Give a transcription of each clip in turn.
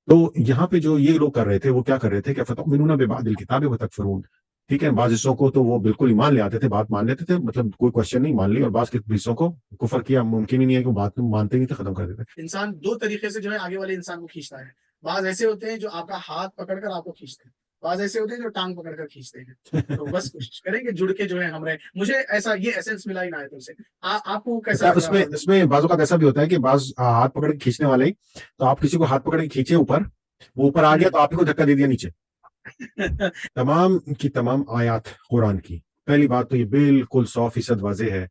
تو یہاں پہ جو یہ لوگ کر رہے تھے وہ کیا کر رہے تھے کہ فتؤمنون ببعض الکتاب وتکفرون، ٹھیک ہے، بعض حصوں کو تو وہ بالکل ایمان لے آتے تھے، بات مان لیتے تھے، مطلب کوئی کوشچن نہیں، مان لی، اور بعض کے حصوں کو کفر کیا، ممکن ہی نہیں ہے کہ وہ بات مانتے نہیں تھے، ختم کر دیتے۔ انسان دو طریقے سے جو ہے آگے والے انسان کو کھینچتا ہے، بعض ایسے ہوتے ہیں جو آپ کا ہاتھ پکڑ کر آپ کو کھینچتے ہیں، بعض ایسے ہوتے ہیں جو ٹانگ پکڑ کر کھینچتے ہیں۔ تو بس کوشش کریں کہ جڑ کے جو ہے ہم رہیں۔ مجھے ایسا یہ ایسنس ملا عنایتوں سے۔ آپ کو کیسا لگ رہا ہے؟ اس میں بعض اوقات ایسا بھی ہوتا ہے کہ بعض ہاتھ پکڑ کے کھینچنے والے ہی، تو آپ کسی کو ہاتھ پکڑ کے کھینچے اوپر، وہ اوپر آ گیا تو آپ ہی کو دھکا دے دیا نیچے۔ تمام کی تمام آیات قرآن کی، پہلی بات تو یہ بالکل 100% واضح ہے،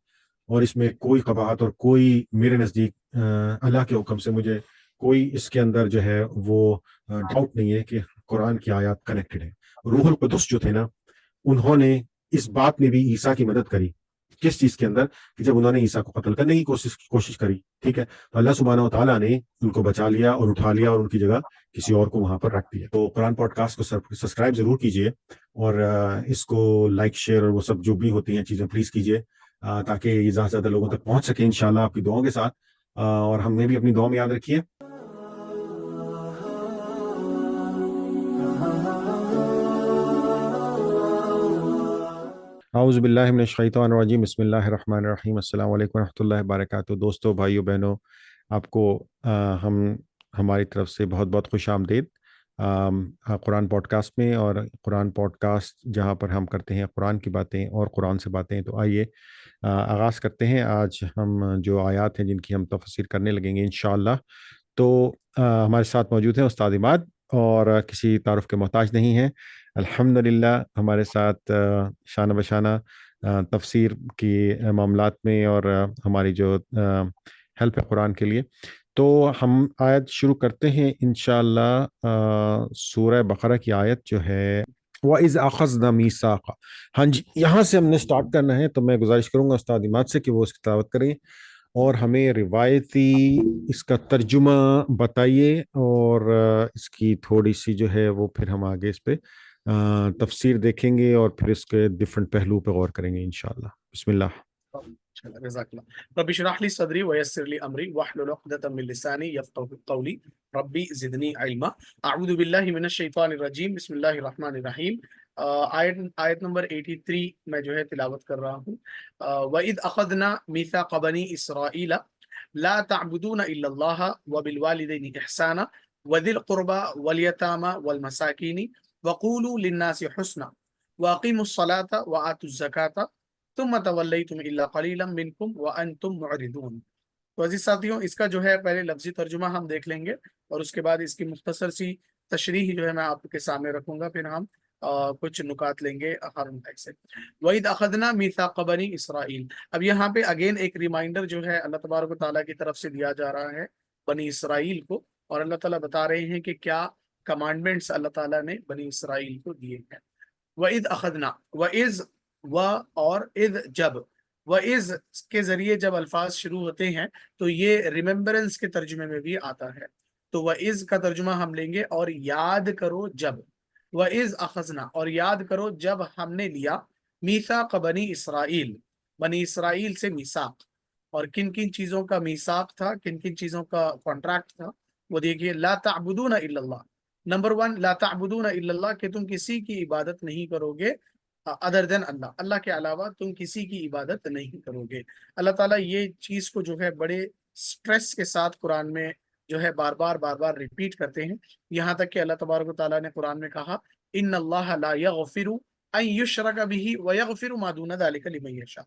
اور اس میں کوئی قباحت اور کوئی میرے نزدیک اللہ کے حکم سے مجھے کوئی اس کے اندر جو ہے وہ ڈاؤٹ نہیں ہے کہ قرآن کی آیات کنیکٹڈ ہے۔ روح القدس جو تھے نا، انہوں نے اس بات میں بھی عیسیٰ کی مدد کری، کس چیز کے اندر، کہ جب انہوں نے عیسیٰ کو قتل کرنے کی کوشش کری، ٹھیک ہے، تو اللہ سبحانہ و تعالیٰ نے ان کو بچا لیا اور اٹھا لیا اور ان کی جگہ کسی اور کو وہاں پر رکھ دیا۔ تو قرآن پوڈ کاسٹ کو سبسکرائب ضرور کیجیے، اور اس کو لائک شیئر اور وہ سب جو بھی ہوتی ہیں چیزیں پلیز کیجیے، تاکہ یہ زیادہ سے زیادہ لوگوں تک پہنچ سکے انشاءاللہ آپ کی دعاؤں کے ساتھ، اور ہمیں بھی اپنی دعاؤں میں یاد رکھیے۔ اعوذ باللہ من الشیطان الرجیم، بسم اللہ الرحمن الرحیم، السلام علیکم ورحمۃ اللہ وبرکاتہ۔ دوستوں، بھائیوں، بہنوں، آپ کو ہماری طرف سے بہت بہت خوش آمدید قرآن پوڈ کاسٹ میں، اور قرآن پوڈ کاسٹ جہاں پر ہم کرتے ہیں قرآن کی باتیں اور قرآن سے باتیں۔ تو آئیے آغاز کرتے ہیں۔ آج ہم جو آیات ہیں جن کی ہم تفسیر کرنے لگیں گے انشاءاللہ، تو ہمارے ساتھ موجود ہیں استاد عماد، اور کسی تعارف کے محتاج نہیں ہیں الحمدللہ، ہمارے ساتھ شانہ بشانہ تفسیر کی معاملات میں، اور ہماری جو ہیلپ ہے قرآن کے لیے۔ تو ہم آیت شروع کرتے ہیں انشاءاللہ، سورہ بقرہ کی آیت جو ہے وَإِذْ أَخَذْنَا مِيثَاقًا۔ ہاں جی، یہاں سے ہم نے سٹارٹ کرنا ہے، تو میں گزارش کروں گا استاد عماد سے کہ وہ اس کی تلاوت کریں اور ہمیں روایتی اس کا ترجمہ بتائیے، اور اس کی تھوڑی سی جو ہے وہ پھر ہم آگے اس پہ تفسیر دیکھیں گے، اور پھر اس کے ڈفرنٹ پہلو پہ غور کریں گے انشاءاللہ۔ بسم اللہ۔ جزاک اللہ۔ رب اشرح لی صدری ویسر لی امری واحلل عقدۃ من لسانی یفقهوا قولی ربی زدنی علما۔ اعوذ باللہ من الشیطان الرجیم، بسم اللہ الرحمن الرحیم۔ آیت نمبر 83 میں جو ہے تلاوت کر رہا ہوں۔ وَإِذْ أَخَذْنَا مِيثَاقَ بَنِي إِسْرَائِيلَ لَا تَعْبُدُونَ إِلَّا اللَّهَ وَبِالْوَالِدَيْنِ إِحْسَانًا وَذِي الْقُرْبَى وَالْيَتَامَى وَالْمَسَاكِينِ وَقُولُوا لِلنَّاسِ حُسْنًا وَأَقِيمُوا الصَّلَاةَ وَآتُوا الزَّكَاةَ ثم تولیتم الا قلیلا منکم وانتم معرضون۔ تو عزیز ساتھیوں، اس کا جو ہے پہلے لفظی ترجمہ ہم دیکھ لیں گے، اور اس کے بعد اس کی مختصر سی تشریح جو ہے میں آپ کے سامنے رکھوں گا، پھر ہم کچھ نکات لیں گے ہارون بھائی سے۔ وَإِذْ أَخَذْنَا مِيثَاقَ بَنِي إِسْرَائِيل۔ اب یہاں پہ اگین ایک ریمائنڈر جو ہے اللہ تبارک و تعالیٰ کی طرف سے دیا جا رہا ہے بنی اسرائیل کو، اور اللہ تعالیٰ بتا رہے ہیں کہ کیا کمانڈمنٹس اللہ تعالیٰ نے بنی اسرائیل کو دیے ہیں۔ وَإِذْ أَخَذْنَا، وَإِذْ و اور اذ جب، و از کے ذریعے جب الفاظ شروع ہوتے ہیں تو یہ ریممبرنس کے ترجمے میں بھی آتا ہے، تو و از کا ترجمہ ہم لیں گے اور یاد کرو جب، و از اخذنا، اور یاد کرو جب ہم نے لیا میثاق بنی اسرائیل، بنی اسرائیل سے میثاق، اور کن کن چیزوں کا میثاق تھا، کن کن چیزوں کا کانٹریکٹ تھا، وہ دیکھیے، لا تعبدون الا اللہ، نمبر 1 لا تعبدون الا اللہ، کہ تم کسی کی عبادت نہیں کرو گے ادر دین اللہ، اللہ کے علاوہ تم کسی کی عبادت نہیں کرو گے۔ اللہ تعالیٰ یہ چیز کو جو ہے بڑے سٹریس کے ساتھ قرآن میں جو ہے بار بار ریپیٹ کرتے ہیں، یہاں تک کہ اللہ تبارک و تعالیٰ نے قرآن میں کہا ان اللہ لا یغفر ان یشرک بہ ویغفر ما دون ذلک لمن یشاء،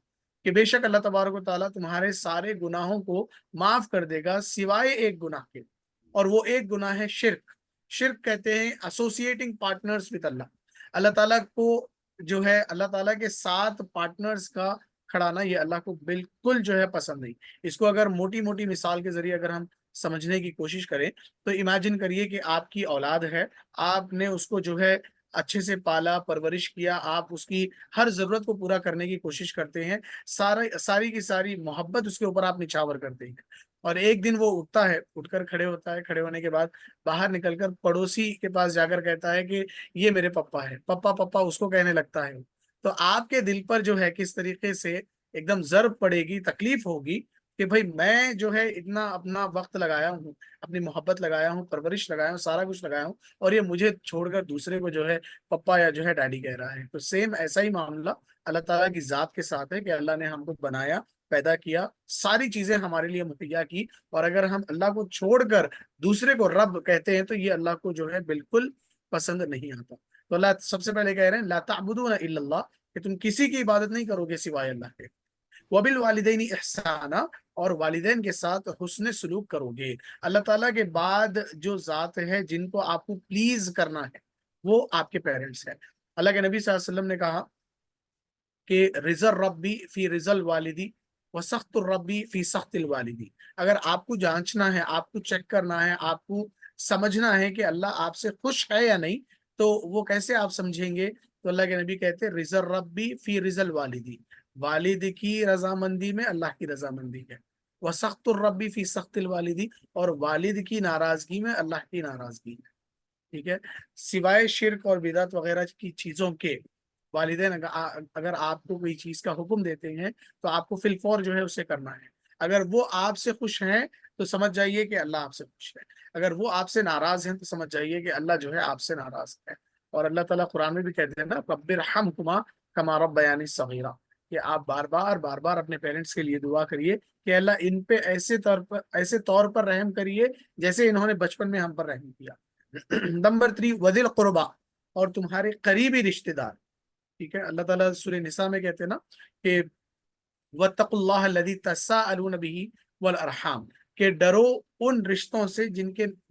کہ بے شک اللہ تبارک و تعالیٰ تمہارے سارے گناہوں کو معاف کر دے گا سوائے ایک گناہ کے، اور وہ ایک گناہ ہے شرک۔ شرک کہتے ہیں ایسوسیٹنگ پارٹنرز وتھ اللہ۔ اللہ تعالیٰ کو جو ہے اللہ تعالیٰ کے ساتھ پارٹنرز کا کھڑانا، یہ اللہ کو بالکل جو ہے پسند نہیں۔ اس کو اگر موٹی موٹی مثال کے ذریعے اگر ہم سمجھنے کی کوشش کریں تو امیجن کریے کہ آپ کی اولاد ہے، آپ نے اس کو جو ہے اچھے سے پالا پرورش کیا، آپ اس کی ہر ضرورت کو پورا کرنے کی کوشش کرتے ہیں، ساری کی ساری محبت اس کے اوپر آپ نچھاور کرتے ہیں، اور ایک دن وہ اٹھتا ہے، اٹھ کر کھڑے ہوتا ہے، کھڑے ہونے کے بعد باہر نکل کر پڑوسی کے پاس جا کر کہتا ہے کہ یہ میرے پپا ہے، پپا پپا اس کو کہنے لگتا ہے، تو آپ کے دل پر جو ہے کس طریقے سے ایک دم ضرب پڑے گی، تکلیف ہوگی، کہ بھائی میں جو ہے اتنا اپنا وقت لگایا ہوں، اپنی محبت لگایا ہوں، پرورش لگایا ہوں، سارا کچھ لگایا ہوں، اور یہ مجھے چھوڑ کر دوسرے کو جو ہے پپا یا جو ہے ڈیڈی کہہ رہا ہے۔ تو سیم ایسا ہی معاملہ اللہ تعالیٰ کی ذات کے ساتھ ہے کہ اللہ نے ہم کو بنایا، پیدا کیا، ساری چیزیں ہمارے لیے مہیا کی، اور اگر ہم اللہ کو چھوڑ کر دوسرے کو رب کہتے ہیں تو یہ اللہ کو جو ہے بالکل پسند نہیں آتا۔ تو اللہ سب سے پہلے کہہ رہے ہیں لا تعبدون الا اللہ، کہ تم کسی کی عبادت نہیں کرو گے سوائے اللہ کے، وبالوالدین احسانا، اور والدین کے ساتھ حسن سلوک کرو گے۔ اللہ تعالیٰ کے بعد جو ذات ہے جن کو آپ کو پلیز کرنا ہے وہ آپ کے پیرنٹس ہیں۔ اللہ کے نبی صلی اللہ علیہ وسلم نے کہا کہ رضا ربی فی رضا الوالدی و سخت الربی فی سخت الوالدی۔ اگر آپ کو جانچنا ہے، آپ کو چیک کرنا ہے، آپ کو سمجھنا ہے کہ اللہ آپ سے خوش ہے یا نہیں، تو وہ کیسے آپ سمجھیں گے؟ تو اللہ کے نبی کہتے ہیں رضا ربی فی رضا الوالدی، والد کی رضامندی میں اللہ کی رضامندی ہے، وہ سخت الربی فی سخت الوالدی، اور والد کی ناراضگی میں اللہ کی ناراضگی ہے۔ ٹھیک ہے، سوائے شرک اور بدعت وغیرہ کی چیزوں کے والدین اگر آپ کو کوئی چیز کا حکم دیتے ہیں تو آپ کو فی الفور جو ہے اسے کرنا ہے۔ اگر وہ آپ سے خوش ہیں تو سمجھ جائیے کہ اللہ آپ سے خوش ہے، اگر وہ آپ سے ناراض ہیں تو سمجھ جائیے کہ اللہ جو ہے آپ سے ناراض ہے۔ اور اللہ تعالیٰ قرآن میں بھی کہتے ہیں نا رب ارحمہما کما ربیانی صغیرا، کہ آپ بار بار بار بار اپنے پیرنٹس کے لیے دعا کریے کہ اللہ ان پہ ایسے طور پر رحم کریے جیسے انہوں نے بچپن میں ہم پر رحم کیا۔ نمبر 3 وذی القربا، اور تمہارے قریبی رشتہ دار۔ ٹھیک ہے، اللہ تعالیٰ سورہ نساء میں کہتے ہیں نا کہ وَاتَّقُوا اللَّهَ الَّذِي تَسَاءَلُونَ بِهِ وَالْأَرْحَامَ، کہ ڈرو ان رشتوں سے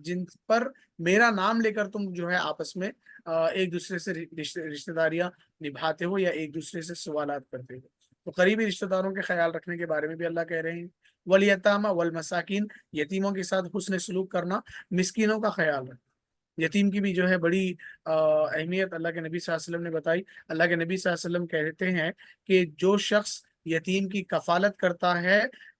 جن پر میرا نام لے کر تم جو ہے آپس میں ایک دوسرے سے رشتہ داریاں نبھاتے ہو یا ایک دوسرے سے سوالات کرتے ہو۔ تو قریبی رشتہ داروں کے خیال رکھنے کے بارے میں بھی اللہ کہہ رہے ہیں۔ وَالْيَتَامَى وَالْمَسَاكِينَ، یتیموں کے ساتھ حسن سلوک کرنا، مسکینوں کا خیال رکھنا۔ یتیم کی بھی جو ہے بڑی اہمیت اللہ کے نبی صلی اللہ علیہ وسلم نے بتائی۔ اللہ کے نبی صلی اللہ علیہ وسلم کہتے ہیں کہ جو شخص یتیم کی کفالت کرتا ہے،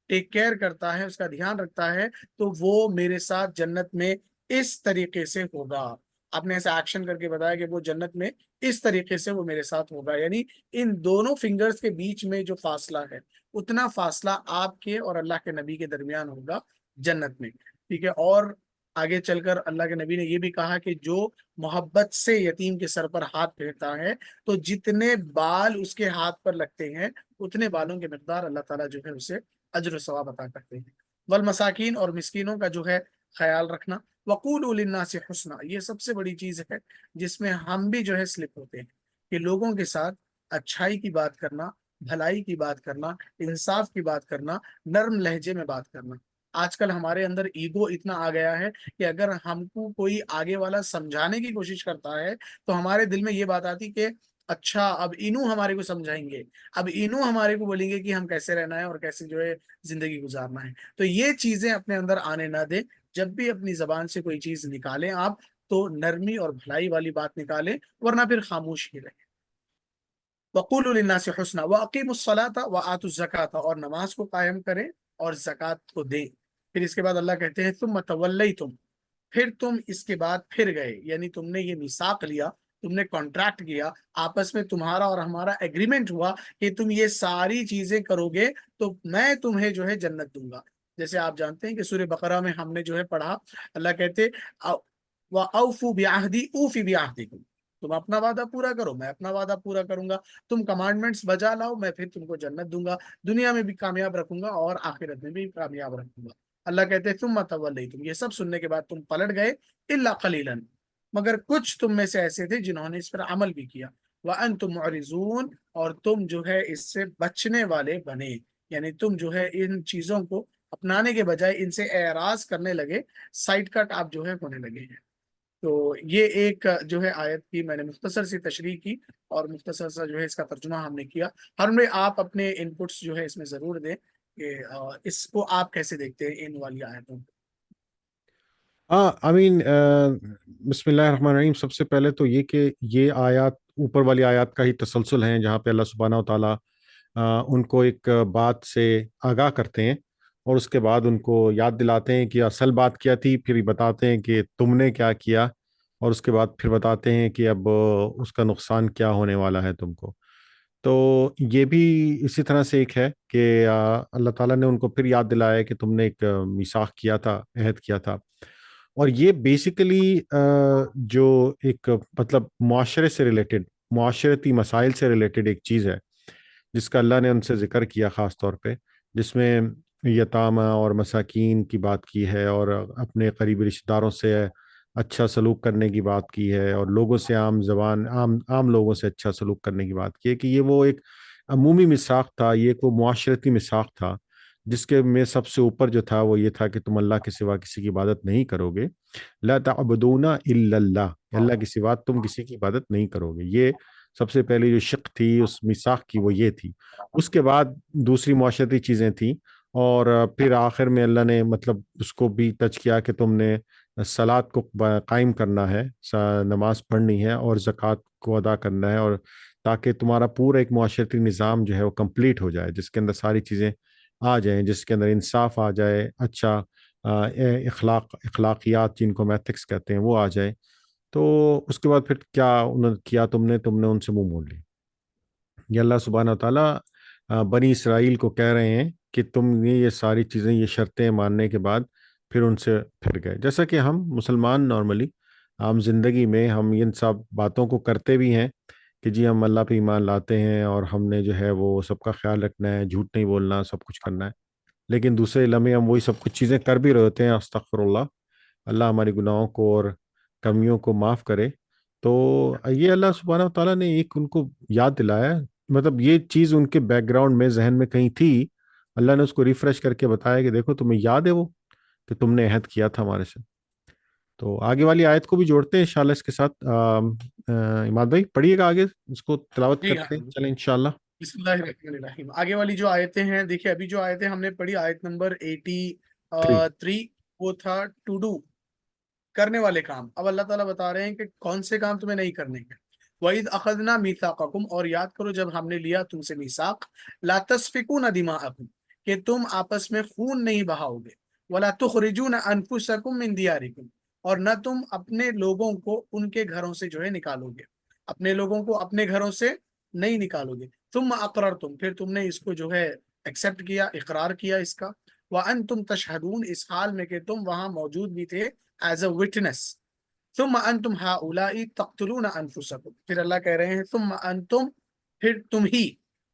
ٹیک کیئر کرتا ہے، اس کا دھیان رکھتا ہے، تو وہ میرے ساتھ جنت میں اس طریقے سے ہوگا۔ آپ نے ایسا ایکشن کر کے بتایا کہ وہ جنت میں اس طریقے سے وہ میرے ساتھ ہوگا، یعنی ان دونوں فنگرز کے بیچ میں جو فاصلہ ہے اتنا فاصلہ آپ کے اور اللہ کے نبی کے درمیان ہوگا جنت میں۔ ٹھیک ہے، اور آگے چل کر اللہ کے نبی نے یہ بھی کہا کہ جو محبت سے یتیم کے سر پر ہاتھ پھیرتا ہے تو جتنے بال اس کے ہاتھ پر لگتے ہیں اتنے بالوں کے مقدار اللہ تعالیٰ جو ہے اسے اجر و ثواب عطا کرتے ہیں۔ والمساکین، اور مسکینوں کا جو ہے خیال رکھنا۔ وقولوا للناس حسنا، یہ سب سے بڑی چیز ہے جس میں ہم بھی جو ہے سلپ ہوتے ہیں، کہ لوگوں کے ساتھ اچھائی کی بات کرنا، بھلائی کی بات کرنا، انصاف کی بات کرنا، نرم لہجے میں بات کرنا۔ آج کل ہمارے اندر ایگو اتنا آ گیا ہے کہ اگر ہم کو کوئی آگے والا سمجھانے کی کوشش کرتا ہے تو ہمارے دل میں یہ بات آتی کہ اچھا اب انہوں ہمارے کو سمجھائیں گے، اب انہوں ہمارے کو بولیں گے کہ ہم کیسے رہنا ہے اور کیسے جو ہے زندگی گزارنا ہے۔ تو یہ چیزیں اپنے اندر آنے نہ دیں، جب بھی اپنی زبان سے کوئی چیز نکالیں آپ تو نرمی اور بھلائی والی بات نکالیں، ورنہ پھر خاموش ہی رہیں۔ وَقُولُوا لِلنَّاسِ حُسْنًا وَأَقِیمُوا الصَّلَاةَ وَآتُوا الزَّکَاةَ، اور نماز کو قائم کریں اور زکوٰۃ کو دیں۔ پھر اس کے بعد اللہ کہتے ہیں ثُمَّ تَوَلَّیْتُمْ، پھر تم اس کے بعد پھر گئے، یعنی تم نے یہ میثاق لیا، تم نے کانٹریکٹ کیا، آپس میں تمہارا اور ہمارا ایگریمنٹ ہوا کہ تم یہ ساری چیزیں کرو گے تو میں تمہیں جو ہے جنت دوں گا۔ جیسے آپ جانتے ہیں کہ سورہ بقرہ میں ہم نے جو ہے پڑھا، اللہ کہتے وَأَوْفُوا بِعَہْدِی أُوفِ بِعَہْدِکُم، تم اپنا وعدہ پورا کرو میں اپنا وعدہ پورا کروں گا، تم کمانڈمنٹس بجا لاؤ میں پھر تم کو جنت دوں گا، دنیا میں بھی کامیاب رکھوں گا اور آخرت میں بھی کامیاب رکھوں گا۔ اللہ کہتے ہیں ثم تولیتم، یہ سب سننے کے بعد تم پلٹ گئے، الا قلیلا، مگر کچھ تم میں سے ایسے تھے جنہوں نے اس پر عمل بھی کیا، وانتم معرضون، اور تم جو ہے اس سے بچنے والے بنے، یعنی تم جو ہے ان چیزوں کو اپنانے کے بجائے ان سے اعراض کرنے لگے، سائڈ کٹ آپ جو ہے ہونے لگے ہیں۔ تو یہ ایک جو ہے آیت کی میں نے مختصر سی تشریح کی اور مختصر سا جو ہے اس کا ترجمہ ہم نے کیا۔ ہر میں آپ اپنے انپٹس جو ہے اس میں ضرور دیں کہ اس کو آپ کیسے دیکھتے ہیں ان والی آیتوں کو۔ امین، بسم اللہ الرحمن الرحیم۔ سب سے پہلے تو یہ کہ یہ آیات اوپر والی آیات کا ہی تسلسل ہیں، جہاں پہ اللہ سبحانہ و تعالیٰ ان کو ایک بات سے آگاہ کرتے ہیں اور اس کے بعد ان کو یاد دلاتے ہیں کہ اصل بات کیا تھی، پھر بتاتے ہیں کہ تم نے کیا کیا، اور اس کے بعد پھر بتاتے ہیں کہ اب اس کا نقصان کیا ہونے والا ہے تم کو۔ تو یہ بھی اسی طرح سے ایک ہے کہ اللہ تعالیٰ نے ان کو پھر یاد دلایا کہ تم نے ایک میثاق کیا تھا، عہد کیا تھا. اور یہ بیسیکلی جو ایک مطلب معاشرے سے ریلیٹڈ، معاشرتی مسائل سے ریلیٹڈ ایک چیز ہے جس کا اللہ نے ان سے ذکر کیا خاص طور پہ، جس میں یتامہ اور مساکین کی بات کی ہے، اور اپنے قریبی رشتہ داروں سے اچھا سلوک کرنے کی بات کی ہے، اور لوگوں سے عام لوگوں سے اچھا سلوک کرنے کی بات کی ہے. کہ یہ وہ ایک عمومی میثاق تھا، یہ ایک وہ معاشرتی میثاق تھا جس کے میں سب سے اوپر جو تھا وہ یہ تھا کہ تم اللہ کے سوا کسی کی عبادت نہیں کرو گے. لا تعبدون الا اللہ، اللہ کے سوا تم کسی کی عبادت نہیں کرو گے. یہ سب سے پہلی جو شق تھی اس میثاق کی وہ یہ تھی. اس کے بعد دوسری معاشرتی چیزیں تھیں، اور پھر آخر میں اللہ نے مطلب اس کو بھی ٹچ کیا کہ تم نے صلات کو قائم کرنا ہے، نماز پڑھنی ہے، اور زکوٰۃ کو ادا کرنا ہے، اور تاکہ تمہارا پورا ایک معاشرتی نظام جو ہے وہ کمپلیٹ ہو جائے، جس کے اندر ساری چیزیں آ جائیں، جس کے اندر انصاف آ جائے، اچھا اخلاقیات جن کو میتھکس کہتے ہیں وہ آ جائے. تو اس کے بعد پھر کیا انہوں نے کیا، تم نے ان سے منہ موڑ لی. یہ اللہ سبحانہ و تعالیٰ بنی اسرائیل کو کہہ رہے ہیں کہ تم نے یہ ساری چیزیں، یہ شرطیں ماننے کے بعد پھر ان سے پھر گئے. جیسا کہ ہم مسلمان نارملی عام زندگی میں ہم ان سب باتوں کو کرتے بھی ہیں کہ جی ہم اللہ پہ ایمان لاتے ہیں، اور ہم نے جو ہے وہ سب کا خیال رکھنا ہے، جھوٹ نہیں بولنا، سب کچھ کرنا ہے. لیکن دوسرے لمحے ہم وہی سب کچھ چیزیں کر بھی رہے ہوتے ہیں. استغفر اللہ، اللہ ہماری گناہوں کو اور کمیوں کو معاف کرے. تو یہ اللہ سبحانہ و تعالیٰ نے ایک ان کو یاد دلایا، مطلب یہ چیز ان کے بیک گراؤنڈ میں ذہن میں کہیں تھی. اللہ نے اس کو ریفریش کر کے بتایا کہ دیکھو تمہیں یاد ہے وہ کہ تم نے عہد کیا تھا ہمارے سے. تو آگے والی آیت کو بھی جوڑتے ہیں انشاءاللہ اس کے ساتھ. عماد بھائی پڑھیے گا آگے، اس کو تلاوت جی ہاں. کرتے ہیں چلیں انشاءاللہ. بسم اللہ الرحمن الرحیم. آگے والی جو آیتیں ہیں دیکھیے، ابھی جو آیتیں ہم نے پڑھی آیت نمبر 83 وہ تھا ٹو ڈو، کرنے والے کام. اب اللہ تعالیٰ بتا رہے ہیں کہ کون سے کام تمہیں نہیں کرنے ہیں. وَإِذْ أَخَذْنَا مِيثَاقَكُمْ، اور یاد کرو جب ہم نے لیا تم سے میثاق. لَا تَسْفِكُونَ دِمَاءَكُمْ، کہ تم آپس میں خون نہیں بہاؤ گے. وَلَا تُخْرِجُونَ أَنفُسَكُمْ مِنْ دِيَارِكُمْ، اور نہ تم اپنے لوگوں کو ان کے گھروں سے جو ہے نکالو گے، اپنے لوگوں کو اپنے گھروں سے نہیں نکالو گے. ثم اقررتم، پھر تم نے اس کو جو ہے ایکسپٹ کیا، اقرار کیا اس کا. وَأَنْتُمْ تَشْهَدُونَ، اس حال میں کہ تم وہاں موجود بھی تھے ایز اے وٹنس. ثم انتم هؤلاء تقتلون انفسکم، پھر اللہ کہہ رہے ہیں ثم انتم، پھر تم ہی،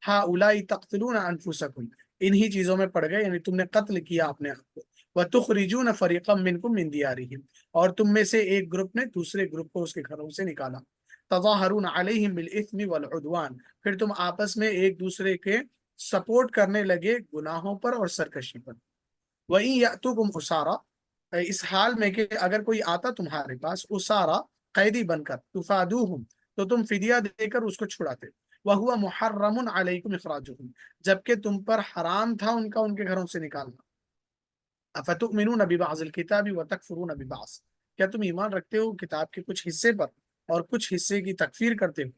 هؤلاء تقتلون انفسکم، انہی چیزوں میں پڑ گئے، یعنی تم نے قتل کیا اپنے آپ کو. وتخرجون فریقا منکم من دیارہم، اور تم میں سے ایک گروپ نے دوسرے گروپ کو اس کے گھروں سے نکالا. تظاہرون علیہم بالاثم والعدوان، پھر تم آپس میں ایک دوسرے کے سپورٹ کرنے لگے گناہوں پر اور سرکشی پر. وَإِن يَأْتُكُمْ أُسَارَىٰ، اس حال میں کہ اگر کوئی آتا تمہارے پاس اسارا، قیدی بن کر، تفادوہم، تو تم فدیہ دے کر اس کو چھڑاتے. وَهُوَ مُحَرَّمٌ عَلَيْكُمْ إِخْرَاجُهُمْ، جبکہ تم پر حرام تھا ان کا ان کے گھروں سے نکالنا. أَفَتُؤْمِنُونَ بِبَعْضِ الْكِتَابِ وَتَكْفُرُونَ بِبَعْضٍ، کیا تم ایمان رکھتے ہو کتاب کے کچھ حصے پر اور کچھ حصے کی تکفیر کرتے ہو.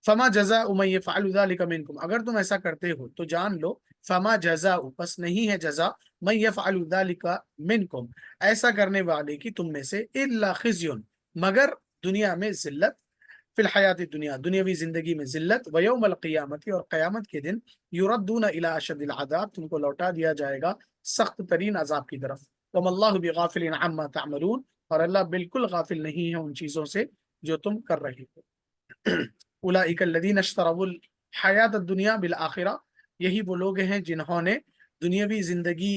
فما جزاء من يفعل ذلك منكم، اگر تم ایسا کرتے ہو تو جان لو فما جزاء، پس نہیں ہے جزا، من يفعل ذلك منكم، ایسا کرنے والے کی تم میں سے، الا خزي، مگر دنیا میں ذلت، فی الحیات دنیا، دنیاوی زندگی میں ذلت. ویوم القیامت، اور قیامت کے دن، یردون الی اشد العذاب، تم کو لوٹا دیا جائے گا سخت ترین عذاب کی طرف. وما اللہ بغافل عما تعملون، اور اللہ بالکل غافل نہیں ہے ان چیزوں سے جو تم کر رہے ہو. اولئک الذین اشتروا الحیات الدنیا بالآخرہ، یہی وہ لوگ ہیں جنہوں نے دنیاوی زندگی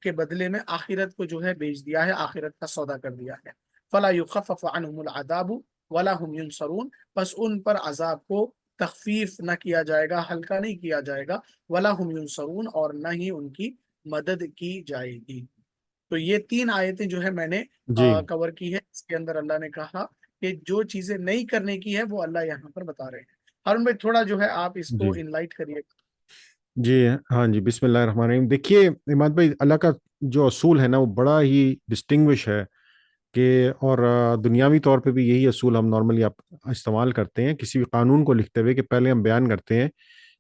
کے بدلے میں آخرت کو جو ہے بیچ دیا ہے، آخرت کا سودا کر دیا ہے. فلا یخفف عنہم العذاب ولا هم ینصرون، پس ان پر عذاب کو تخفیف نہ کیا جائے گا، ہلکا نہیں کیا جائے گا. ولا هم ینصرون، اور نہ ہی ان کی مدد کی جائے گی. تو یہ تین آیتیں جو ہے میں نے جی کور کی ہے. اس کے اندر اللہ نے کہا کہ جو چیزیں نہیں کرنے کی ہے وہ اللہ یہاں پر بتا رہے ہیں. ہارون بھائی تھوڑا جو ہے آپ اس کو جی انلائٹ کریے. جی ہاں جی، بسم اللہ الرحمن الرحیم. دیکھیے عماد بھائی، اللہ کا جو اصول ہے نا وہ بڑا ہی ڈسٹنگوش ہے کہ، اور دنیاوی طور پہ بھی یہی اصول ہم نارملی استعمال کرتے ہیں کسی بھی قانون کو لکھتے ہوئے، کہ پہلے ہم بیان کرتے ہیں.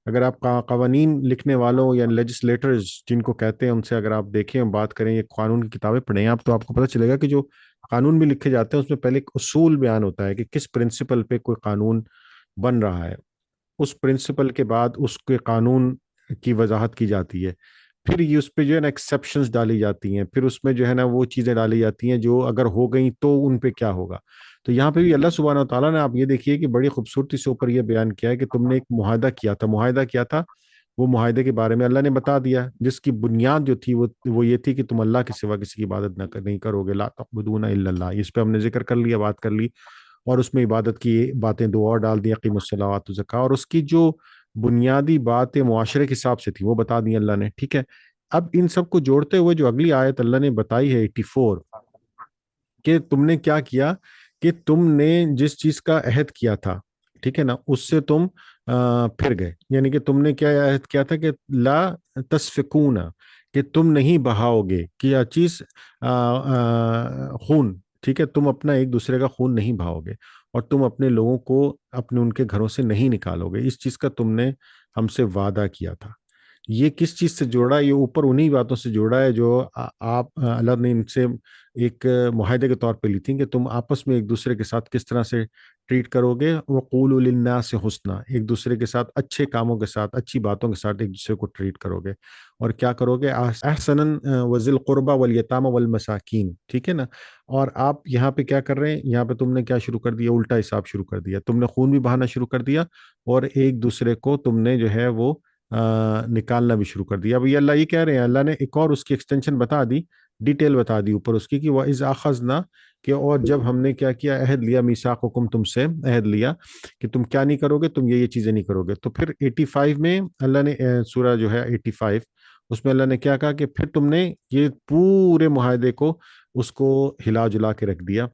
اگر آپ قوانین لکھنے والوں یا لیجسلیٹرز جن کو کہتے ہیں ان سے اگر آپ دیکھیں اور بات کریں، یہ قانون کی کتابیں پڑھیں آپ، تو آپ کو پتہ چلے گا کہ جو قانون بھی لکھے جاتے ہیں اس میں پہلے ایک اصول بیان ہوتا ہے کہ کس پرنسپل پہ کوئی قانون بن رہا ہے. اس پرنسپل کے بعد اس کے قانون کی وضاحت کی جاتی ہے، پھر یہ اس پہ جو ہے نا ایکسیپشنز ڈالی جاتی ہیں، پھر اس میں جو ہے نا وہ چیزیں ڈالی جاتی ہیں جو اگر ہو گئیں تو ان پہ کیا ہوگا۔ تو یہاں پہ بھی اللہ سبحانہ و تعالیٰ نے، آپ یہ دیکھیے کہ بڑی خوبصورتی سے اوپر یہ بیان کیا ہے کہ تم نے ایک معاہدہ کیا تھا۔ معاہدہ کیا تھا؟ وہ معاہدے کے بارے میں اللہ نے بتا دیا، جس کی بنیاد جو تھی وہ یہ تھی کہ تم اللہ کے سوا کسی کی عبادت نہیں کرو گے، لا تعبدون الا اللہ۔ اس پہ ہم نے ذکر کر لیا، بات کر لی، اور اس میں عبادت کی باتیں دو اور ڈال دی، اقیم الصلاۃ والزکاۃ، اور اس کی جو بنیادی باتیں معاشرے کے حساب سے تھی وہ بتا دی اللہ نے، ٹھیک ہے۔ اب ان سب کو جوڑتے ہوئے جو اگلی آیت اللہ نے بتائی ہے 84، کہ تم نے کیا کیا، کہ تم نے جس چیز کا عہد کیا تھا، ٹھیک ہے نا، اس سے تم پھر گئے، یعنی کہ تم نے کیا عہد کیا تھا کہ لا تسفکون، کہ تم نہیں بہاؤ گے کیا چیز، خون، ٹھیک ہے، تم اپنا ایک دوسرے کا خون نہیں بہاؤ گے، اور تم اپنے لوگوں کو اپنے ان کے گھروں سے نہیں نکالو گے، اس چیز کا تم نے ہم سے وعدہ کیا تھا۔ یہ کس چیز سے جوڑا ہے؟ یہ اوپر انہی باتوں سے جوڑا ہے جو آپ اللہ نے ان سے ایک معاہدے کے طور پہ لی تھی، کہ تم آپس میں ایک دوسرے کے ساتھ کس طرح سے ٹریٹ کرو گے، وقولوا للناس حسنا، ایک دوسرے کے ساتھ اچھے کاموں کے ساتھ، اچھی باتوں کے ساتھ ایک دوسرے کو ٹریٹ کرو گے، اور کیا کرو گے، احسنا وذی القربى والیتامى والمساکین، ٹھیک ہے نا۔ اور آپ یہاں پہ کیا کر رہے ہیں؟ یہاں پہ تم نے کیا شروع کر دیا؟ الٹا حساب شروع کر دیا، تم نے خون بھی بہانا شروع کر دیا، اور ایک دوسرے کو تم نے جو ہے وہ نکالنا بھی شروع کر دیا۔ اب یہ اللہ یہ کہہ رہے ہیں، اللہ نے ایک اور اس کی ایکسٹینشن بتا دی، ڈیٹیل بتا دی اوپر اس کی، کہ وَإِذْ أَخَذْنَا، کہ اور جب ہم نے کیا کیا، عہد لیا، میثاقکم، تم سے عہد لیا کہ تم کیا نہیں کرو گے، تم یہ چیزیں نہیں کرو گے۔ تو پھر 85 میں اللہ نے سورہ جو ہے 85، اس میں اللہ نے کیا کہا کہ پھر تم نے یہ پورے معاہدے کو اس کو ہلا جلا کے رکھ دیا۔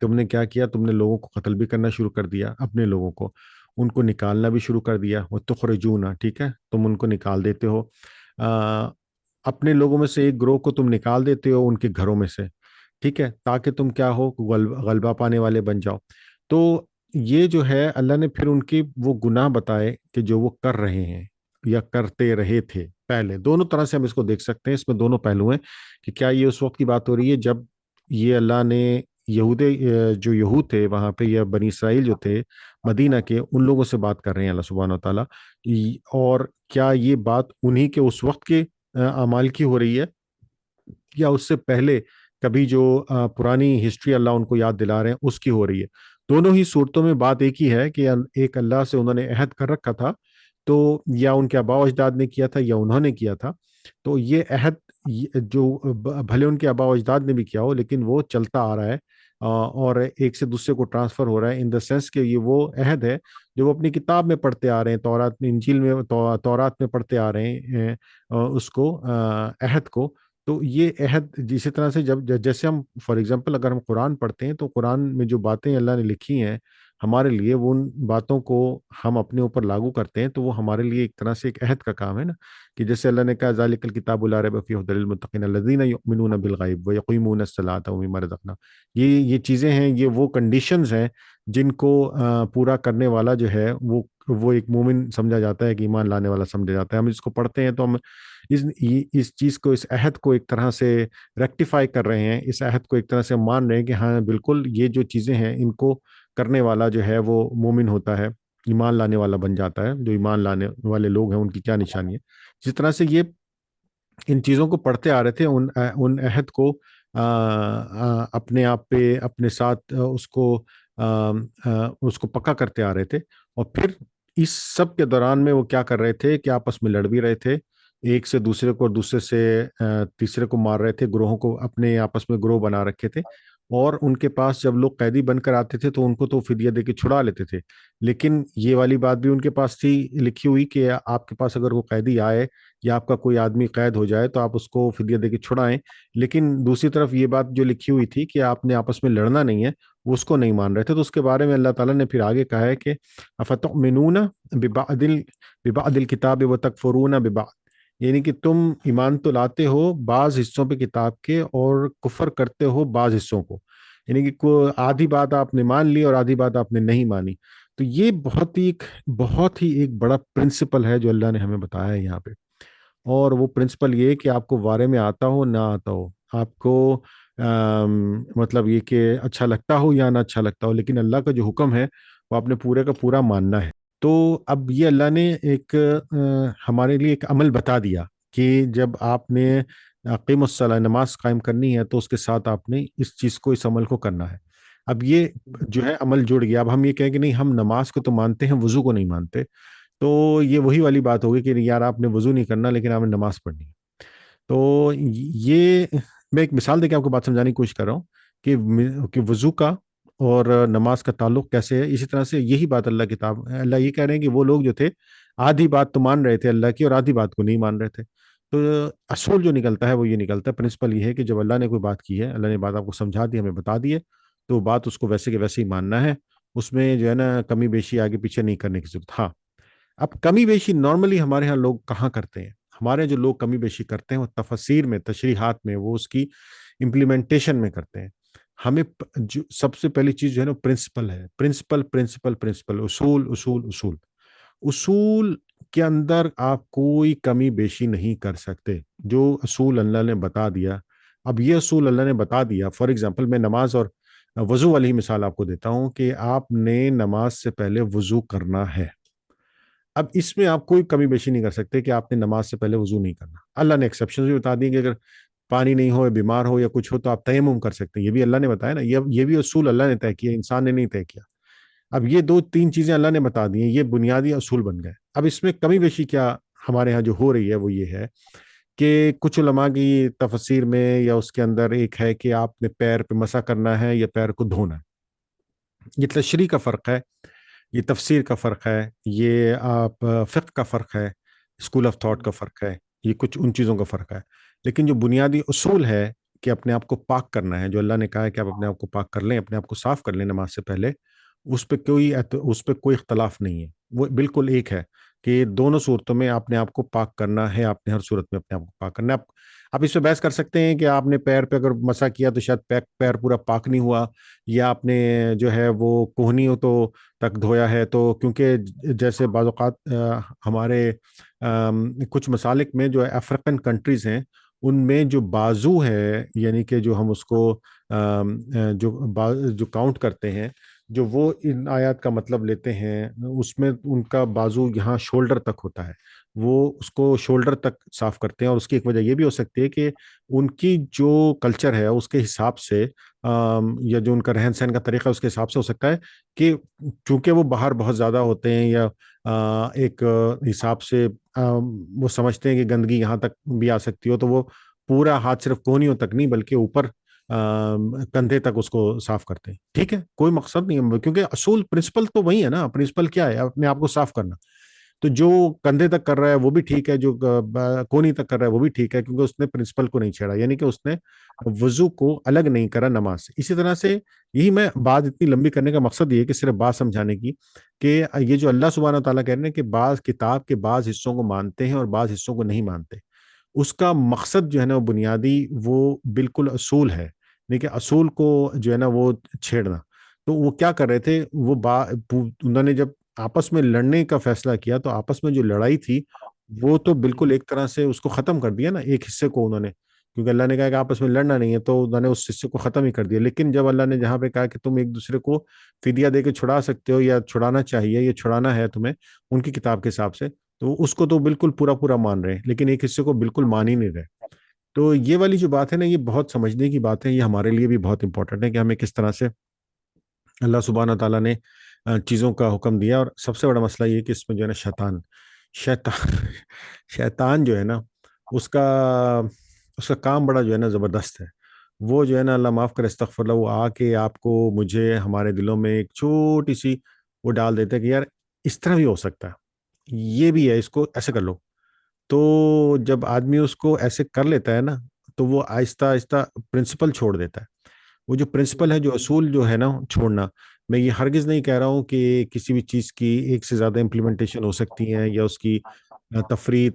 تم نے کیا کیا؟ تم نے لوگوں کو قتل بھی کرنا شروع کر دیا، اپنے لوگوں کو، ان کو نکالنا بھی شروع کر دیا، وہ تخرجون، ٹھیک ہے، تم ان کو نکال دیتے ہو، اپنے لوگوں میں سے ایک گروہ کو تم نکال دیتے ہو ان کے گھروں میں سے، ٹھیک ہے، تاکہ تم کیا ہو، غلبہ پانے والے بن جاؤ۔ تو یہ جو ہے اللہ نے پھر ان کے وہ گناہ بتائے کہ جو وہ کر رہے ہیں یا کرتے رہے تھے پہلے۔ دونوں طرح سے ہم اس کو دیکھ سکتے ہیں، اس میں دونوں پہلو ہیں، کہ کیا یہ اس وقت کی بات ہو رہی ہے جب یہ اللہ نے جو یہود تھے وہاں پہ، یا بنی اسرائیل جو تھے مدینہ کے، ان لوگوں سے بات کر رہے ہیں اللہ سبحانہ و تعالیٰ، اور کیا یہ بات انہی کے اس وقت کے اعمال کی ہو رہی ہے، یا اس سے پہلے کبھی جو پرانی ہسٹری اللہ ان کو یاد دلا رہے ہیں اس کی ہو رہی ہے؟ دونوں ہی صورتوں میں بات ایک ہی ہے، کہ ایک اللہ سے انہوں نے عہد کر رکھا تھا، تو یا ان کے آباء و اجداد نے کیا تھا یا انہوں نے کیا تھا، تو یہ عہد جو بھلے ان کے آباء و اجداد نے بھی کیا ہو، لیکن وہ چلتا آ رہا ہے، اور ایک سے دوسرے کو ٹرانسفر ہو رہا ہے، ان دا سینس کہ یہ وہ عہد ہے جو وہ اپنی کتاب میں پڑھتے آ رہے ہیں، تورات میں، انجیل میں، تورات میں پڑھتے آ رہے ہیں اس کو، عہد کو۔ تو یہ عہد اسی طرح سے جیسے ہم فار ایگزامپل اگر ہم قرآن پڑھتے ہیں، تو قرآن میں جو باتیں اللہ نے لکھی ہیں ہمارے لیے، وہ ان باتوں کو ہم اپنے اوپر لاگو کرتے ہیں، تو وہ ہمارے لیے ایک طرح سے ایک عہد کا کام ہے نا، کہ جیسے اللہ نے کہا ذالک الکتاب لا ریب فیہ ھدی للمتقین الذین یؤمنون بالغیب ویقیمون الصلاۃ ومما رزقناہم۔ یہ چیزیں ہیں، یہ وہ کنڈیشنز ہیں جن کو پورا کرنے والا جو ہے وہ ایک مومن سمجھا جاتا ہے، کہ ایمان لانے والا سمجھا جاتا ہے۔ ہم اس کو پڑھتے ہیں تو ہم اس چیز کو، اس عہد کو ایک طرح سے ریکٹیفائی کر رہے ہیں، اس عہد کو ایک طرح سے مان رہے ہیں کہ ہاں بالکل یہ جو چیزیں ہیں ان کو کرنے والا جو ہے وہ مومن ہوتا ہے، ایمان لانے والا بن جاتا ہے۔ جو ایمان لانے والے لوگ ہیں ان کی کیا نشانی ہے؟ جس طرح سے یہ ان چیزوں کو پڑھتے آ رہے تھے، ان عہد کو اپنے آپ پہ، اپنے ساتھ اس کو پکا کرتے آ رہے تھے، اور پھر اس سب کے دوران میں وہ کیا کر رہے تھے کہ آپس میں لڑ بھی رہے تھے، ایک سے دوسرے کو اور دوسرے سے تیسرے کو مار رہے تھے، گروہوں کو اپنے آپس میں گروہ بنا رکھے تھے، اور ان کے پاس جب لوگ قیدی بن کر آتے تھے تو ان کو تو فدیہ دے کے چھڑا لیتے تھے، لیکن یہ والی بات بھی ان کے پاس تھی لکھی ہوئی، کہ آپ کے پاس اگر وہ قیدی آئے یا آپ کا کوئی آدمی قید ہو جائے تو آپ اس کو فدیہ دے کے چھڑائیں، لیکن دوسری طرف یہ بات جو لکھی ہوئی تھی کہ آپ نے آپس میں لڑنا نہیں ہے، وہ اس کو نہیں مان رہے تھے۔ تو اس کے بارے میں اللہ تعالیٰ نے پھر آگے کہا ہے کہ افتؤمنون ببعض الکتاب وتکفرون ببعض، یعنی کہ تم ایمان تو لاتے ہو بعض حصوں پہ کتاب کے، اور کفر کرتے ہو بعض حصوں کو، یعنی کہ آدھی بات آپ نے مان لی اور آدھی بات آپ نے نہیں مانی۔ تو یہ بہت ہی ایک بڑا پرنسپل ہے جو اللہ نے ہمیں بتایا ہے یہاں پہ، اور وہ پرنسپل یہ کہ آپ کو بارے میں آتا ہو نہ آتا ہو، آپ کو مطلب یہ کہ اچھا لگتا ہو یا نہ اچھا لگتا ہو، لیکن اللہ کا جو حکم ہے وہ آپ نے پورے کا پورا ماننا ہے۔ تو اب یہ اللہ نے ایک ہمارے لیے ایک عمل بتا دیا کہ جب آپ نے قیم الصلاۃ نماز قائم کرنی ہے تو اس کے ساتھ آپ نے اس چیز کو، اس عمل کو کرنا ہے۔ اب یہ جو ہے عمل جڑ گیا۔ اب ہم یہ کہیں کہ نہیں ہم نماز کو تو مانتے ہیں، وضو کو نہیں مانتے، تو یہ وہی والی بات ہوگی کہ یار آپ نے وضو نہیں کرنا لیکن آپ نے نماز پڑھنی ہے۔ تو یہ میں ایک مثال دے کے آپ کو بات سمجھانے کی کوشش کر رہا ہوں کہ وضو کا اور نماز کا تعلق کیسے ہے۔ اسی طرح سے یہی بات اللہ یہ کہہ رہے ہیں کہ وہ لوگ جو تھے آدھی بات تو مان رہے تھے اللہ کی اور آدھی بات کو نہیں مان رہے تھے۔ تو اصول جو نکلتا ہے وہ یہ نکلتا ہے، پرنسپل یہ ہے کہ جب اللہ نے کوئی بات کی ہے، اللہ نے بات آپ کو سمجھا دی، ہمیں بتا دی ہے، تو بات اس کو ویسے کہ ویسے ہی ماننا ہے، اس میں جو ہے نا کمی بیشی آگے پیچھے نہیں کرنے کی ضرورت۔ ہاں، اب کمی بیشی نارملی ہمارے ہاں لوگ کہاں کرتے ہیں؟ ہمارے جو لوگ کمی بیشی کرتے ہیں وہ تفسیر میں، تشریحات میں، وہ اس کی امپلیمنٹیشن میں کرتے ہیں۔ ہمیں جو سب سے پہلی چیز جو ہے نا پرنسپل ہے، پرنسپل پرنسپل پرنسپل، اصول اصول اصول، اصول کے اندر آپ کوئی کمی بیشی نہیں کر سکتے۔ جو اصول اللہ نے بتا دیا، اب یہ اصول اللہ نے بتا دیا، فار ایگزامپل میں نماز اور وضو والی مثال آپ کو دیتا ہوں کہ آپ نے نماز سے پہلے وضو کرنا ہے۔ اب اس میں آپ کوئی کمی بیشی نہیں کر سکتے کہ آپ نے نماز سے پہلے وضو نہیں کرنا۔ اللہ نے ایکسیپشن بھی بتا دیے کہ اگر پانی نہیں ہو، بیمار ہو یا کچھ ہو تو آپ تیمم کر سکتے ہیں، یہ بھی اللہ نے بتایا نا، یہ بھی اصول اللہ نے طے کیا، انسان نے نہیں طے کیا۔ اب یہ دو تین چیزیں اللہ نے بتا دی ہیں، یہ بنیادی اصول بن گئے۔ اب اس میں کمی بیشی کیا ہمارے ہاں جو ہو رہی ہے وہ یہ ہے کہ کچھ علماء کی تفسیر میں یا اس کے اندر ایک ہے کہ آپ نے پیر پہ مسح کرنا ہے یا پیر کو دھونا ہے۔ یہ تشریح کا فرق ہے، یہ تفسیر کا فرق ہے، یہ آپ فقہ کا فرق ہے، اسکول آف تھاٹ کا فرق ہے، یہ کچھ ان چیزوں کا فرق ہے۔ لیکن جو بنیادی اصول ہے کہ اپنے آپ کو پاک کرنا ہے، جو اللہ نے کہا ہے کہ آپ اپنے آپ کو پاک کر لیں، اپنے آپ کو صاف کر لیں نماز سے پہلے، اس پہ کوئی اختلاف نہیں ہے، وہ بالکل ایک ہے کہ دونوں صورتوں میں آپ نے آپ کو پاک کرنا ہے، آپ نے ہر صورت میں اپنے آپ کو پاک کرنا ہے۔ آپ اس پہ بحث کر سکتے ہیں کہ آپ نے پیر پہ اگر مسح کیا تو شاید پیر پورا پاک نہیں ہوا، یا آپ نے جو ہے وہ کوہنیوں تو تک دھویا ہے، تو کیونکہ جیسے بعض اوقات ہمارے کچھ مسالک میں جو افریقن کنٹریز ہیں ان میں جو بازو ہے، یعنی کہ جو ہم اس کو جو کاؤنٹ کرتے ہیں، جو وہ ان آیات کا مطلب لیتے ہیں، اس میں ان کا بازو یہاں شولڈر تک ہوتا ہے، وہ اس کو شولڈر تک صاف کرتے ہیں۔ اور اس کی ایک وجہ یہ بھی ہو سکتی ہے کہ ان کی جو کلچر ہے اس کے حساب سے یا جو ان کا رہن سہن کا طریقہ اس کے حساب سے ہو سکتا ہے کہ چونکہ وہ باہر بہت زیادہ ہوتے ہیں، یا ایک حساب سے وہ سمجھتے ہیں کہ گندگی یہاں تک بھی آ سکتی ہو، تو وہ پورا ہاتھ صرف کونیوں تک نہیں بلکہ اوپر کندھے تک اس کو صاف کرتے ہیں۔ ٹھیک ہے، کوئی مقصد نہیں ہے، کیونکہ اصول پرنسپل تو وہی ہے نا، پرنسپل کیا ہے؟ اپنے آپ کو صاف کرنا۔ تو جو کندھے تک کر رہا ہے وہ بھی ٹھیک ہے، جو کونی تک کر رہا ہے وہ بھی ٹھیک ہے، کیونکہ اس نے پرنسپل کو نہیں چھیڑا، یعنی کہ اس نے وضو کو الگ نہیں کرا نماز سے۔ اسی طرح سے یہی میں بات اتنی لمبی کرنے کا مقصد یہ ہے کہ صرف بات سمجھانے کی کہ یہ جو اللہ سبحانہ و تعالیٰ کہہ رہے ہیں کہ بعض کتاب کے بعض حصوں کو مانتے ہیں اور بعض حصوں کو نہیں مانتے، اس کا مقصد جو ہے نا وہ بنیادی، وہ بالکل اصول ہے، لیکن اصول کو جو ہے نا وہ چھیڑنا۔ تو وہ کیا کر رہے تھے، انہوں نے جب آپس میں لڑنے کا فیصلہ کیا تو آپس میں جو لڑائی تھی وہ تو بالکل ایک طرح سے اس کو ختم کر دیا نا، ایک حصے کو انہوں نے، کیونکہ اللہ نے کہا کہ آپس میں لڑنا نہیں ہے تو انہوں نے اس حصے کو ختم ہی کر دیا۔ لیکن جب اللہ نے جہاں پہ کہا کہ تم ایک دوسرے کو فدیہ دے کے چھڑا سکتے ہو یا چھڑانا چاہیے یا چھڑانا ہے تمہیں ان کی کتاب کے حساب سے، تو اس کو تو بالکل پورا پورا مان رہے ہیں، لیکن ایک حصے کو بالکل مان ہی نہیں رہے۔ تو یہ والی جو بات ہے نا، یہ بہت سمجھنے کی بات ہے، یہ ہمارے لیے بھی بہت امپورٹنٹ ہے کہ ہمیں کس طرح سے اللہ سبحانہ تعالیٰ نے چیزوں کا حکم دیا۔ اور سب سے بڑا مسئلہ یہ کہ اس میں جو ہے نا شیطان شیطان جو ہے نا اس کا اس کا کام بڑا جو ہے نا زبردست ہے۔ وہ جو ہے نا اللہ معاف کرے استغفر اللہ، وہ آ کے آپ کو مجھے ہمارے دلوں میں ایک چھوٹی سی وہ ڈال دیتا ہے کہ یار اس طرح بھی ہو سکتا ہے، یہ بھی ہے، اس کو ایسے کر لو۔ تو جب آدمی اس کو ایسے کر لیتا ہے نا تو وہ آہستہ آہستہ پرنسپل چھوڑ دیتا ہے۔ وہ جو پرنسپل ہے، جو اصول جو ہے نا چھوڑنا، میں یہ ہرگز نہیں کہہ رہا ہوں کہ کسی بھی چیز کی ایک سے زیادہ امپلیمنٹیشن ہو سکتی ہیں یا اس کی تفریح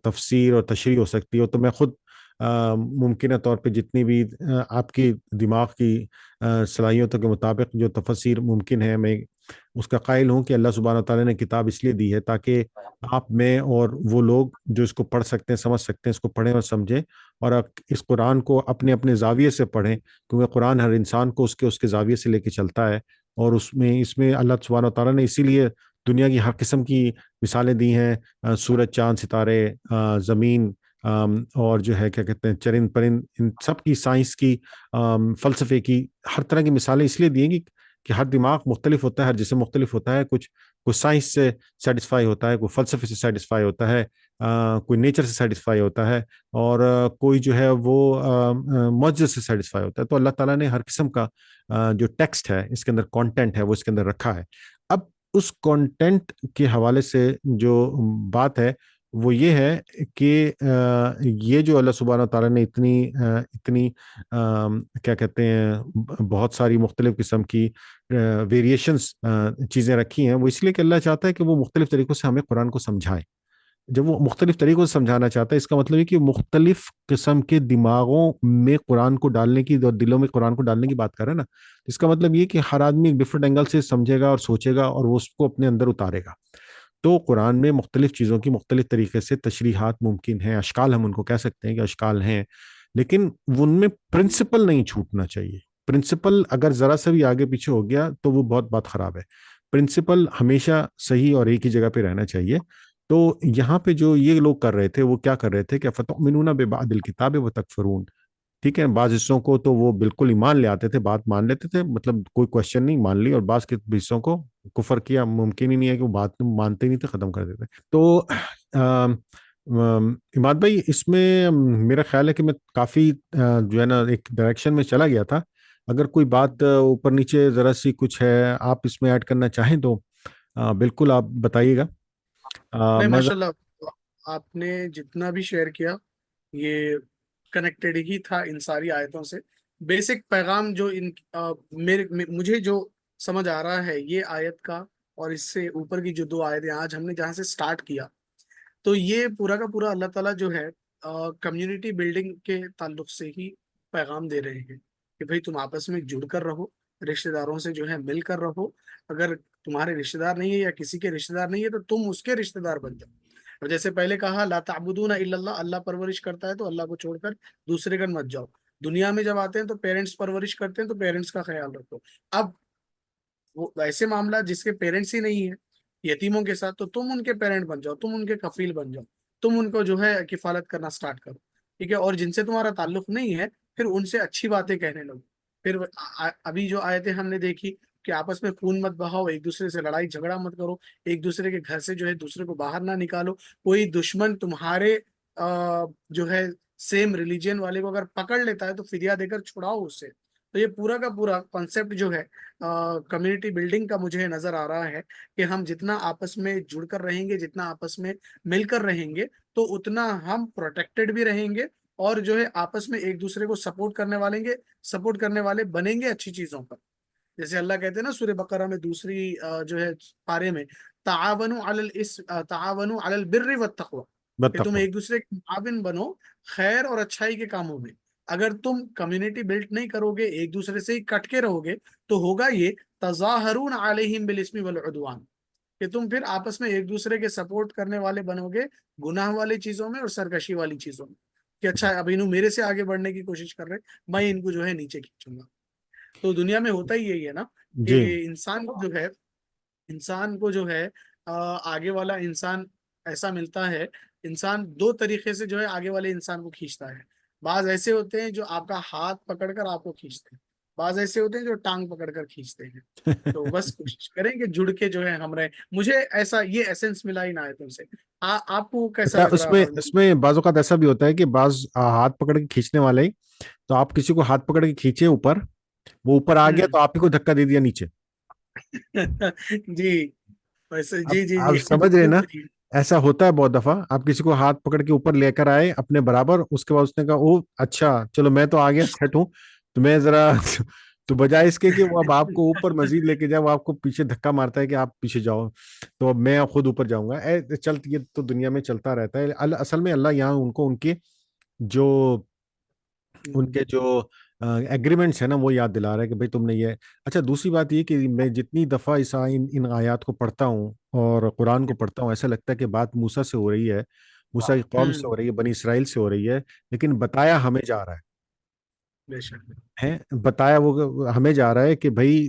تفسیر اور تشریح ہو سکتی ہے، تو میں خود ممکنہ طور پہ جتنی بھی آپ کی دماغ کی صلاحیتوں کے مطابق جو تفسیر ممکن ہے، میں اس کا قائل ہوں کہ اللہ سبحانہ تعالیٰ نے کتاب اس لیے دی ہے تاکہ آپ میں اور وہ لوگ جو اس کو پڑھ سکتے ہیں، سمجھ سکتے ہیں، اس کو پڑھیں اور سمجھیں، اور اس قرآن کو اپنے اپنے زاویے سے پڑھیں، کیونکہ قرآن ہر انسان کو اس کے زاویے سے لے کے چلتا ہے۔ اور اس میں اللہ سبحانہ و تعالیٰ نے اسی لیے دنیا کی ہر قسم کی مثالیں دی ہیں، سورج، چاند، ستارے، زمین، اور جو ہے کیا کہتے ہیں چرند پرند، ان سب کی سائنس کی، فلسفے کی، ہر طرح کی مثالیں اس لیے دی ہیں کہ ہر دماغ مختلف ہوتا ہے، ہر جسم مختلف ہوتا ہے، کچھ سائنس سے سیٹسفائی ہوتا ہے، کوئی فلسفے سے سیٹسفائی ہوتا ہے، کوئی نیچر سے سیٹسفائی ہوتا ہے، اور کوئی جو ہے وہ معجزے سے سیٹسفائی ہوتا ہے۔ تو اللہ تعالیٰ نے ہر قسم کا جو ٹیکسٹ ہے اس کے اندر، کانٹینٹ ہے، وہ اس کے اندر رکھا ہے۔ اب اس کانٹینٹ کے حوالے سے جو بات ہے وہ یہ ہے کہ یہ جو اللہ سبحانہ تعالیٰ نے اتنی کیا کہتے ہیں بہت ساری مختلف قسم کی ویریشنس چیزیں رکھی ہیں، وہ اس لیے کہ اللہ چاہتا ہے کہ وہ مختلف طریقوں سے ہمیں قرآن کو سمجھائے۔ جب وہ مختلف طریقوں سے سمجھانا چاہتا ہے، اس کا مطلب ہے کہ مختلف قسم کے دماغوں میں قرآن کو ڈالنے کی اور دلوں میں قرآن کو ڈالنے کی بات کر رہے ہیں نا، اس کا مطلب یہ کہ ہر آدمی ایک ڈفرنٹ اینگل سے سمجھے گا اور سوچے گا اور وہ اس کو اپنے اندر اتارے گا۔ تو قرآن میں مختلف چیزوں کی مختلف طریقے سے تشریحات ممکن ہیں، اشکال ہم ان کو کہہ سکتے ہیں کہ اشکال ہیں، لیکن ان میں پرنسپل نہیں چھوٹنا چاہیے۔ پرنسپل اگر ذرا سا بھی آگے پیچھے ہو گیا تو وہ بہت بات خراب ہے۔ پرنسپل ہمیشہ صحیح اور ایک ہی جگہ پہ رہنا چاہیے۔ تو یہاں پہ جو یہ لوگ کر رہے تھے وہ کیا کر رہے تھے کہ فتؤمنون ببعض الکتاب وتکفرون، ٹھیک ہے، بعض حصوں کو تو وہ بالکل ایمان لے آتے تھے، بات مان لیتے تھے، مطلب کوئی کوشچن نہیں، مان لی، اور بعض کے حصوں کو کفر کیا، ممکن ہی نہیں ہے کہ وہ بات مانتے نہیں تھے، ختم کر دیتے۔ تو عماد بھائی، اس میں میرا خیال ہے کہ میں کافی جو ہے نا ایک ڈائریکشن میں چلا گیا تھا۔ اگر کوئی بات اوپر نیچے ذرا سی کچھ ہے آپ اس میں ایڈ کرنا چاہیں تو بالکل آپ بتائیے گا۔ نہیں، میں ماشاء اللہ، آپ نے جتنا بھی شیئر کیا یہ کنیکٹڈ ہی تھا ان ساری آیتوں سے۔ بیسک پیغام جو مجھے جو سمجھ آ رہا ہے یہ آیت کا، اور اس سے اوپر کی جو دو آیتیں آج ہم نے جہاں سے سٹارٹ کیا، تو یہ پورا کا پورا اللہ تعالیٰ جو ہے کمیونٹی بلڈنگ کے تعلق سے ہی پیغام دے رہے ہیں کہ بھئی تم آپس میں جڑ کر رہو، رشتہ داروں سے جو ہے مل کر رہو۔ اگر تمہارے رشتہ دار نہیں ہے یا کسی کے رشتہ دار نہیں ہے تو تم اس کے رشتہ دار بن جاؤ۔ اور جیسے پہلے کہا لا تعبدون الا اللہ، اللہ پرورش کرتا ہے تو اللہ کو چھوڑ کر دوسرے کا مت جاؤ۔ دنیا میں جب آتے ہیں تو پیرنٹس پرورش کرتے ہیں تو پیرنٹس کا خیال رکھو۔ اب وہ ایسے معاملہ جس کے پیرنٹس ہی نہیں ہے یتیموں کے ساتھ، تو تم ان کے پیرنٹ بن جاؤ، تم ان کے کفیل بن جاؤ، تم ان کو جو ہے کفالت کرنا سٹارٹ کرو، ٹھیک ہے۔ اور جن سے تمہارا تعلق نہیں ہے پھر ان سے اچھی باتیں کہنے لگو۔ پھر ابھی جو آیتیں ہم نے دیکھی کہ آپس میں خون مت بہاؤ، ایک دوسرے سے لڑائی جھگڑا مت کرو، ایک دوسرے کے گھر سے جو ہے دوسرے کو باہر نہ نکالو۔ کوئی دشمن تمہارے جو ہے سیم ریلیجن والے کو اگر پکڑ لیتا ہے تو فدیہ دے کر چھڑاؤ اس سے۔ تو یہ پورا کا پورا کانسیپٹ جو ہے کمیونٹی بلڈنگ کا مجھے نظر آ رہا ہے کہ ہم جتنا آپس میں جڑ کر رہیں گے، جتنا آپس میں مل کر رہیں گے، تو اتنا ہم پروٹیکٹڈ بھی رہیں گے، اور جو ہے آپس میں ایک دوسرے کو سپورٹ کرنے والے بنیں گے اچھی چیزوں پر۔ جیسے اللہ کہتے ہیں نا سورہ بقرہ میں دوسری جو ہے پارے میں، تعاونوا علی البر والتقوی، کہ تم بتقوا، ایک دوسرے کے معاون بنو خیر اور اچھائی کے کاموں میں۔ اگر تم کمیونٹی بلڈ نہیں کرو گے، ایک دوسرے سے ہی کٹ کے رہو گے، تو ہوگا یہ تظاہرون علیہم بالاسم والعدوان، کہ تم پھر آپس میں ایک دوسرے کے سپورٹ کرنے والے بنو گے گناہ والی چیزوں میں اور سرکشی والی چیزوں میں، کہ اچھا اب انہوں میرے سے آگے بڑھنے کی کوشش کر رہے، میں ان کو جو ہے نیچے کھینچوں گا۔ تو دنیا میں ہوتا ہی یہی ہے نا کہ جی انسان کو جو ہے آگے والا انسان ایسا ملتا ہے، انسان دو طریقے سے جو ہے آگے والے انسان کو کھینچتا ہے۔ بعض ایسے ہوتے ہیں جو آپ کا ہاتھ پکڑ کر آپ کو کھینچتے ہیں، بعض ایسے ہوتے ہیں جو ٹانگ پکڑ کر کھینچتے ہیں۔ تو بس کوشش کریں کہ جڑ کے جو ہے ہم رہیں۔ مجھے ایسا یہ ایسنس ملا ہی نہ ہے تم سے۔ آپ کو کیسا اچھا، لگ رہا؟ اس میں بعض اوقات ایسا بھی ہوتا ہے کہ بعض ہاتھ پکڑ کے کھینچنے والے ہی، تو آپ کسی کو ہاتھ پکڑ کے کھینچے اوپر، وہ اوپر آ گیا ہوں تو آپ ہی کو دھکا دے دیا نیچے۔ جی، ویسے اب جی جی آپ جی سمجھ رہے ہیں نا، جی ایسا ہوتا ہے بہت دفعہ، آپ کسی کو ہاتھ پکڑ کے اوپر لے کر آئے اپنے برابر، اس کے بعد اس نے کہا او اچھا چلو میں تو آ گیا، سیٹ ہوں، تو میں ذرا تو بجائے اس کے کہ وہ اب آپ کو اوپر مزید لے کے جائے، وہ آپ کو پیچھے دھکا مارتا ہے کہ آپ پیچھے جاؤ، تو اب میں خود اوپر جاؤں گا۔ یہ تو دنیا میں چلتا رہتا ہے۔ اصل میں اللہ یہاں ان کو جو ان کے جو ایگریمنٹس ہیں نا وہ یاد دلا رہا ہے کہ بھائی تم نے یہ۔ اچھا، دوسری بات یہ کہ میں جتنی دفعہ ان آیات کو پڑھتا ہوں اور قرآن کو پڑھتا ہوں، ایسا لگتا ہے کہ بات موسیٰ سے ہو رہی ہے، موسیٰ کی قوم سے ہوں ہو رہی ہے، بنی اسرائیل سے ہو رہی ہے، لیکن بتایا ہمیں جا رہا بے شک۔ ہے بتایا وہ ہمیں جا رہا ہے کہ بھائی